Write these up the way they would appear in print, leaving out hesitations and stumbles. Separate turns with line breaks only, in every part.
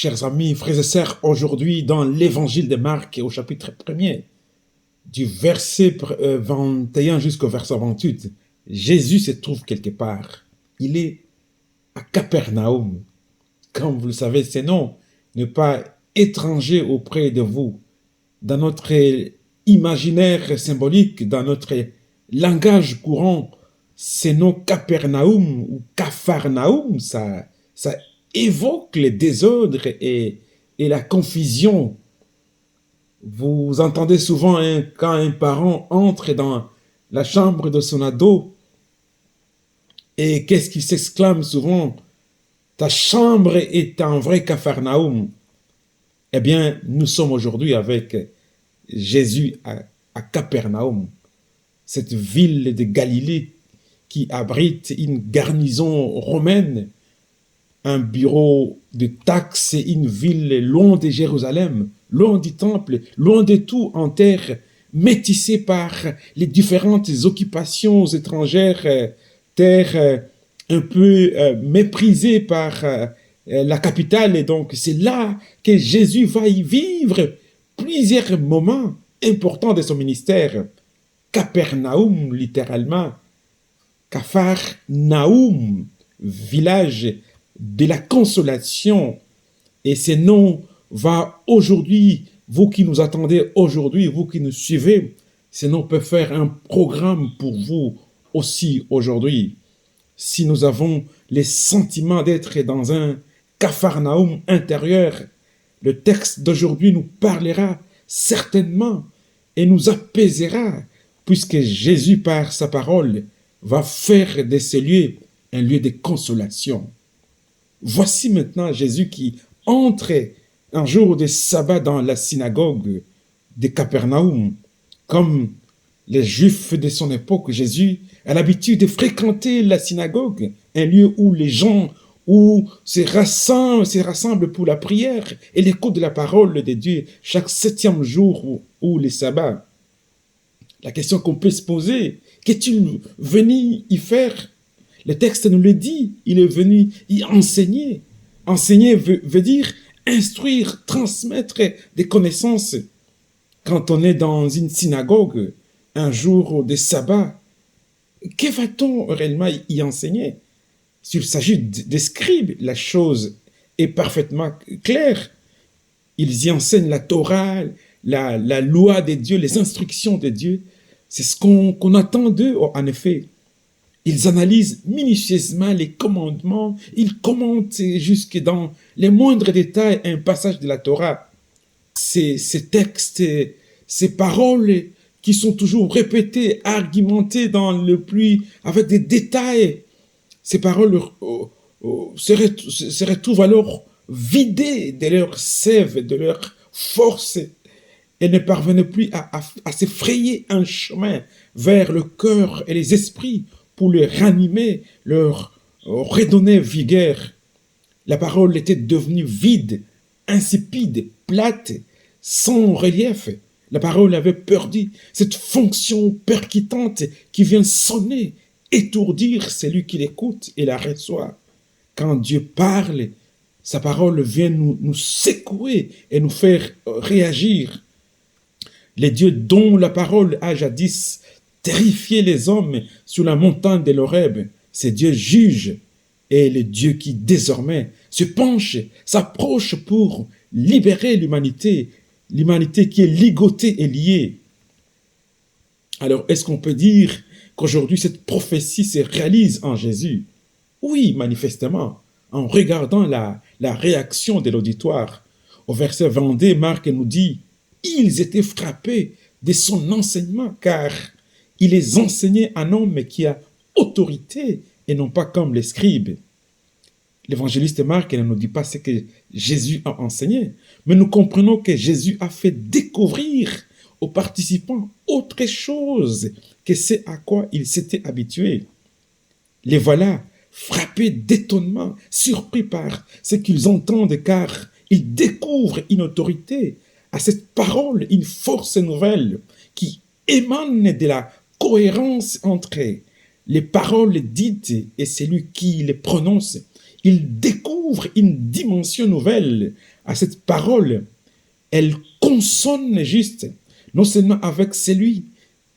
Chers amis, frères et sœurs, aujourd'hui dans l'évangile de Marc au chapitre 1er, du verset 21 jusqu'au verset 28, Jésus se trouve quelque part. Il est à Capernaum. Comme vous le savez, ce nom n'est pas étranger auprès de vous. Dans notre imaginaire symbolique, dans notre langage courant, ce nom Capernaum ou Capharnaüm, ça évoque le désordre et la confusion. Vous entendez souvent quand un parent entre dans la chambre de son ado, et qu'est-ce qu'il s'exclame souvent? Ta chambre est un vrai Capharnaüm. Eh bien, nous sommes aujourd'hui avec Jésus à Capernaum, cette ville de Galilée qui abrite une garnison romaine, un bureau de taxes, une ville loin de Jérusalem, loin du temple, loin de tout en terre, métissée par les différentes occupations étrangères, terre un peu méprisée par la capitale. Et donc, c'est là que Jésus va y vivre plusieurs moments importants de son ministère. Capernaum, littéralement, Capharnaüm, village de la consolation. Et ce nom va aujourd'hui, vous qui nous attendez aujourd'hui, vous qui nous suivez, ce nom peut faire un programme pour vous aussi aujourd'hui. Si nous avons les sentiments d'être dans un Capharnaüm intérieur, le texte d'aujourd'hui nous parlera certainement et nous apaisera, puisque Jésus, par sa parole, va faire de ce lieu un lieu de consolation. Voici maintenant Jésus qui entre un jour de sabbat dans la synagogue de Capernaum. Comme les Juifs de son époque, Jésus a l'habitude de fréquenter la synagogue, un lieu où les gens se rassemblent pour la prière et l'écoute de la parole de Dieu chaque 7e jour ou les sabbats. La question qu'on peut se poser, qu'est-il venu y faire? Le texte nous le dit, il est venu y enseigner. Enseigner veut dire instruire, transmettre des connaissances. Quand on est dans une synagogue, un jour de sabbat, que va-t-on réellement y enseigner? S'il s'agit des scribes, la chose est parfaitement claire. Ils y enseignent la Torah, la loi de Dieu, les instructions de Dieu. C'est ce qu'on attend d'eux, en effet. Ils analysent minutieusement les commandements, ils commentent jusque dans les moindres détails un passage de la Torah. Ces textes, ces paroles qui sont toujours répétées, argumentées avec des détails, ces paroles se retrouvent alors vidées de leur sève, de leur force, et ne parvenaient plus à se frayer un chemin vers le cœur et les esprits pour les ranimer, leur redonner vigueur. La parole était devenue vide, insipide, plate, sans relief. La parole avait perdu cette fonction percutante qui vient sonner, étourdir celui qui l'écoute et la reçoit. Quand Dieu parle, sa parole vient nous secouer et nous faire réagir. Les dieux dont la parole a jadis terrifié les hommes sur la montagne de l'Horeb, ces dieux jugent, et le Dieu qui désormais se penche, s'approche pour libérer l'humanité qui est ligotée et liée. Alors, est-ce qu'on peut dire qu'aujourd'hui cette prophétie se réalise en Jésus? Oui, manifestement, en regardant la réaction de l'auditoire. Au verset 22, Marc nous dit « Ils étaient frappés de son enseignement, car il les enseignait un homme qui a autorité et non pas comme les scribes. » L'évangéliste Marc ne nous dit pas ce que Jésus a enseigné, mais nous comprenons que Jésus a fait découvrir aux participants autre chose que ce à quoi ils s'étaient habitués. Les voilà frappés d'étonnement, surpris par ce qu'ils entendent, car ils découvrent une autorité, à cette parole, une force nouvelle qui émane de la cohérence entre les paroles dites et celui qui les prononce. il découvre une dimension nouvelle à cette parole. Elle consonne juste, non seulement avec celui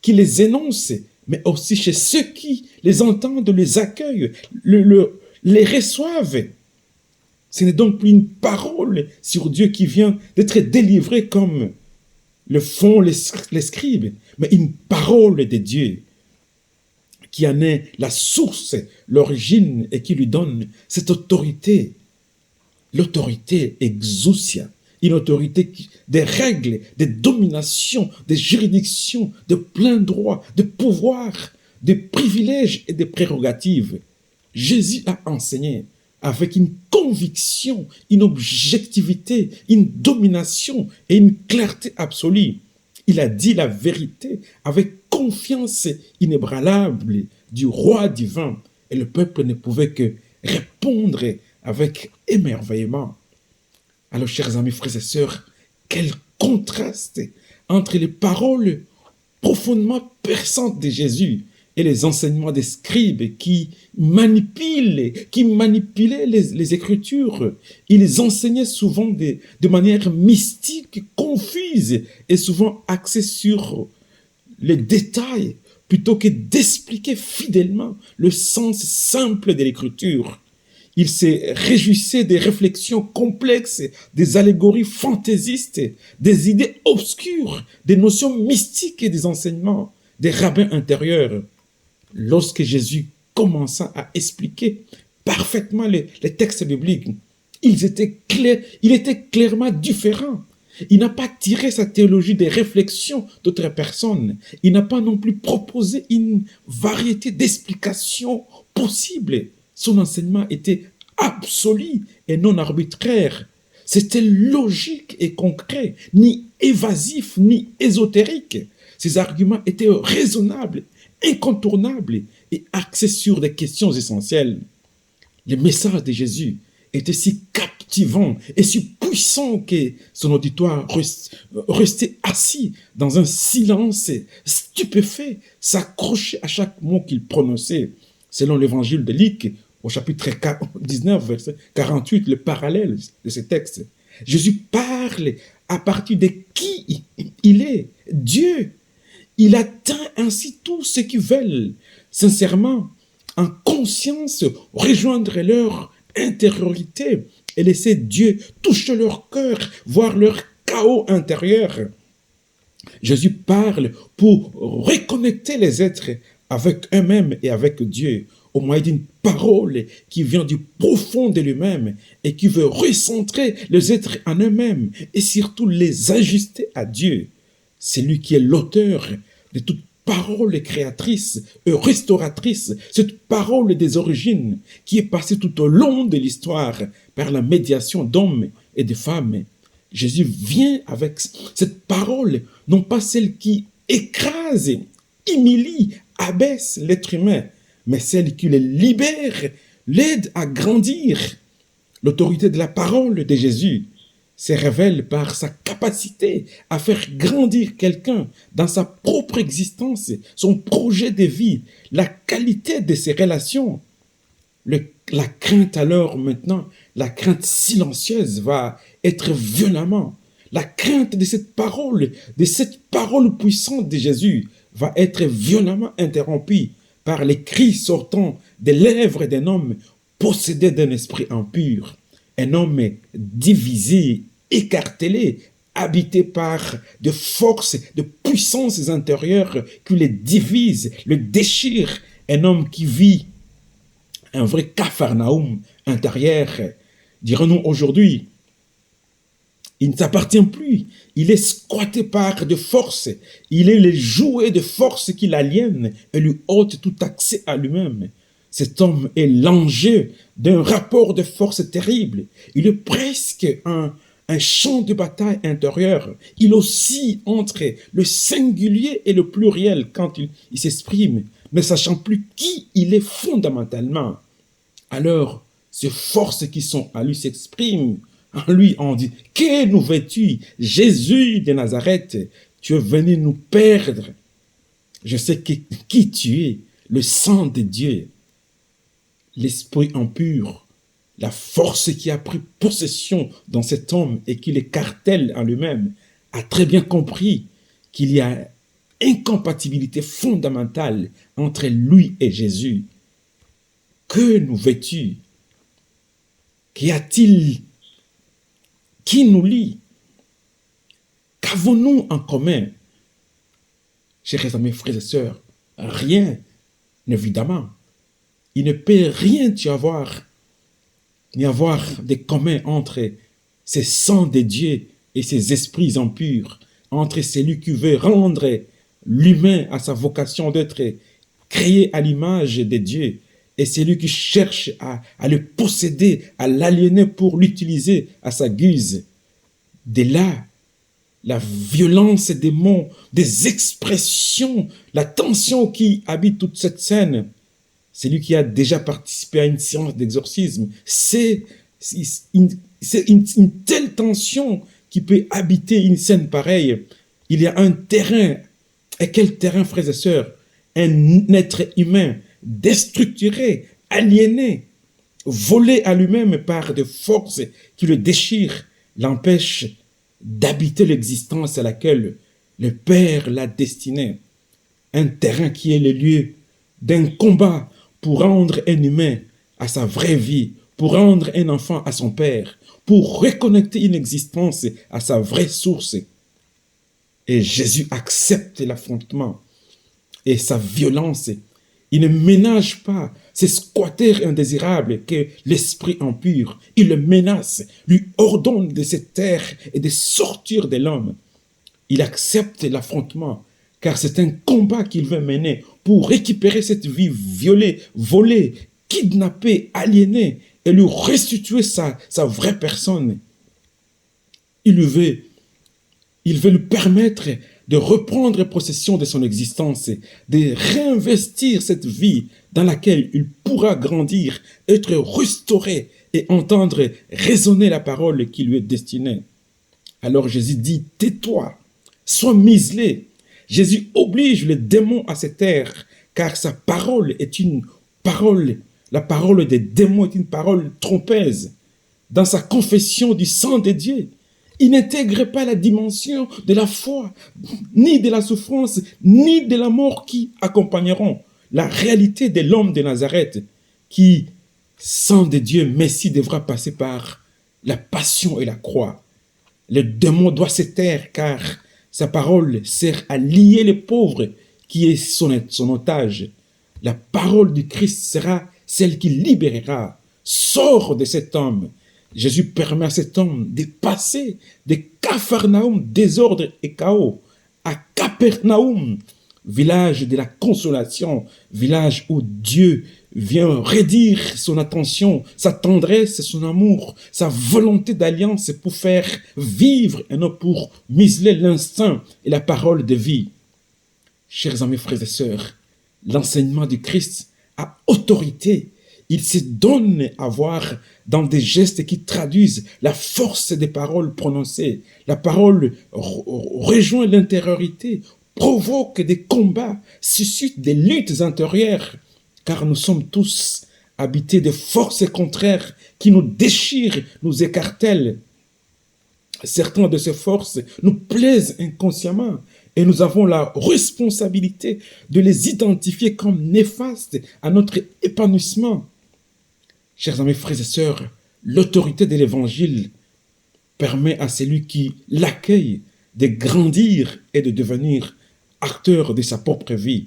qui les énonce, mais aussi chez ceux qui les entendent, les accueillent, les reçoivent. Ce n'est donc plus une parole sur Dieu qui vient d'être délivrée comme le font les scribes, mais une parole de Dieu qui en est la source, l'origine et qui lui donne cette autorité, l'autorité exousia, une autorité des règles, des dominations, des juridictions, de plein droit, de pouvoir, de privilèges et de prérogatives. Jésus a enseigné avec une conviction, une objectivité, une domination et une clarté absolue. Il a dit la vérité avec confiance inébranlable du roi divin et le peuple ne pouvait que répondre avec émerveillement. Alors, chers amis, frères et sœurs, quel contraste entre les paroles profondément perçantes de Jésus et les enseignements des scribes qui manipulaient les Écritures. Ils enseignaient souvent de manière mystique, confuse et souvent axée sur les détails plutôt que d'expliquer fidèlement le sens simple de l'Écriture. Il se réjouissait des réflexions complexes, des allégories fantaisistes, des idées obscures, des notions mystiques et des enseignements des rabbins intérieurs. Lorsque Jésus commença à expliquer parfaitement les textes bibliques, il était clairement différent. Il n'a pas tiré sa théologie des réflexions d'autres personnes. Il n'a pas non plus proposé une variété d'explications possibles. Son enseignement était absolu et non arbitraire. C'était logique et concret, ni évasif, ni ésotérique. Ses arguments étaient raisonnables, incontournables et axés sur des questions essentielles. Le message de Jésus était si captivant et si puissant que son auditoire restait assis dans un silence stupéfait, s'accrochait à chaque mot qu'il prononçait. Selon l'évangile de Luc, au chapitre 19, verset 48, le parallèle de ce texte. Jésus parle à partir de qui il est, Dieu. Il atteint ainsi tous ceux qui veulent, sincèrement, en conscience, rejoindre leur intériorité et laisser Dieu toucher leur cœur, voir leur chaos intérieur. Jésus parle pour reconnecter les êtres avec eux-mêmes et avec Dieu, au moyen d'une parole qui vient du profond de lui-même et qui veut recentrer les êtres en eux-mêmes et surtout les ajuster à Dieu. C'est lui qui est l'auteur de toute parole créatrice et restauratrice, cette parole des origines qui est passée tout au long de l'histoire par la médiation d'hommes et de femmes. Jésus vient avec cette parole, non pas celle qui écrase, humilie, abaisse l'être humain, mais celle qui le libère, l'aide à grandir. L'autorité de la parole de Jésus se révèle par sa capacité à faire grandir quelqu'un dans sa propre existence, son projet de vie, la qualité de ses relations. La crainte alors maintenant, la crainte silencieuse va être violemment. La crainte de cette parole puissante de Jésus va être violemment interrompue par les cris sortant des lèvres d'un homme possédé d'un esprit impur, un homme divisé, écartelé, habité par de forces, de puissances intérieures qui le divisent, le déchirent, un homme qui vit un vrai Capharnaüm intérieur, dirons-nous aujourd'hui. Il ne s'appartient plus. Il est squatté par de force. Il est le jouet de force qui l'aliène et lui ôte tout accès à lui-même. Cet homme est l'enjeu d'un rapport de force terrible. Il est presque un champ de bataille intérieur. Il oscille entre le singulier et le pluriel quand il s'exprime, ne sachant plus qui il est fondamentalement. Alors, ces forces qui sont à lui s'expriment. En lui, on dit, que nous veux-tu, Jésus de Nazareth, tu es venu nous perdre. Je sais qui tu es, le sang de Dieu, l'esprit impur, La force qui a pris possession dans cet homme et qui l'écartèle en lui-même a très bien compris qu'il y a incompatibilité fondamentale entre lui et Jésus. Que nous vêtus? Qu'y a-t-il qui nous lie? Qu'avons-nous en commun? Chers amis, frères et sœurs, rien, évidemment. Il ne peut rien y avoir des communs entre ces sangs de Dieu et ces esprits impurs, entre celui qui veut rendre l'humain à sa vocation d'être créé à l'image de Dieu et celui qui cherche à le posséder, à l'aliéner pour l'utiliser à sa guise. De là, la violence des mots, des expressions, la tension qui habite toute cette scène. Celui qui a déjà participé à une séance d'exorcisme, c'est une telle tension qui peut habiter une scène pareille. Il y a un terrain. Et quel terrain, frères et sœurs? Un être humain déstructuré, aliéné, volé à lui-même par des forces qui le déchirent, l'empêchent d'habiter l'existence à laquelle le Père l'a destiné. Un terrain qui est le lieu d'un combat pour rendre un humain à sa vraie vie, pour rendre un enfant à son Père, pour reconnecter une existence à sa vraie source. Et Jésus accepte l'affrontement et sa violence. Il ne ménage pas ces squatters indésirables que l'esprit impur. Il le menace, lui ordonne de se taire et de sortir de l'homme. Il accepte l'affrontement, car c'est un combat qu'il veut mener pour récupérer cette vie violée, volée, kidnappée, aliénée, et lui restituer sa vraie personne. Il veut lui permettre de reprendre possession de son existence, de réinvestir cette vie dans laquelle il pourra grandir, être restauré et entendre résonner la parole qui lui est destinée. Alors Jésus dit, tais-toi, sois muselé. Jésus oblige les démons à se taire, car sa parole est une parole, la parole des démons est une parole trompeuse. Dans sa confession du sang de Dieu, il n'intègre pas la dimension de la foi, ni de la souffrance, ni de la mort qui accompagneront la réalité de l'homme de Nazareth, qui, sang de Dieu, Messie devra passer par la passion et la croix. Le démon doit se taire, car sa parole sert à lier les pauvres, qui est son otage. La parole du Christ sera celle qui libérera. Sors de cet homme. Jésus permet à cet homme de passer de Capharnaüm, désordre et chaos, à Capernaum, village de la consolation, village où Dieu vient redire son attention, sa tendresse, son amour, sa volonté d'alliance pour faire vivre et non pour museler l'instinct et la parole de vie. Chers amis, frères et sœurs, l'enseignement du Christ a autorité. Il se donne à voir dans des gestes qui traduisent la force des paroles prononcées. La parole rejoint l'intériorité, provoque des combats, suscite des luttes intérieures, car nous sommes tous habités de forces contraires qui nous déchirent, nous écartèlent. Certaines de ces forces nous plaisent inconsciemment et nous avons la responsabilité de les identifier comme néfastes à notre épanouissement. Chers amis, frères et sœurs, l'autorité de l'Évangile permet à celui qui l'accueille de grandir et de devenir acteur de sa propre vie.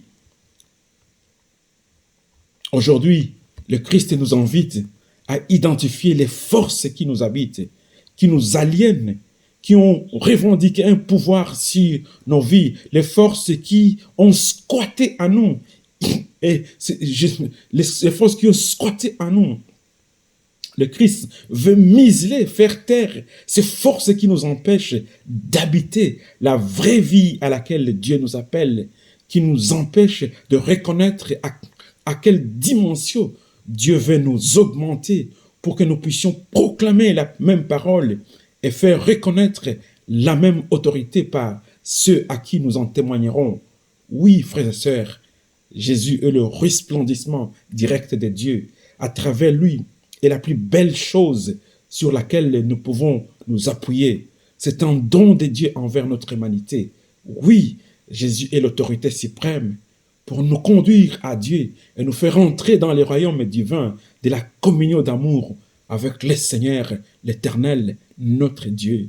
Aujourd'hui, le Christ nous invite à identifier les forces qui nous habitent, qui nous aliènent, qui ont revendiqué un pouvoir sur nos vies, les forces qui ont squatté en nous, et les forces qui ont squatté en nous. Le Christ veut museler, faire taire ces forces qui nous empêchent d'habiter la vraie vie à laquelle Dieu nous appelle, qui nous empêchent de reconnaître à quelle dimension Dieu veut nous augmenter pour que nous puissions proclamer la même parole et faire reconnaître la même autorité par ceux à qui nous en témoignerons. Oui, frères et sœurs, Jésus est le resplendissement direct de Dieu. À travers lui, est la plus belle chose sur laquelle nous pouvons nous appuyer. C'est un don de Dieu envers notre humanité. Oui, Jésus est l'autorité suprême pour nous conduire à Dieu et nous faire entrer dans les royaumes divins de la communion d'amour avec le Seigneur, l'Éternel, notre Dieu.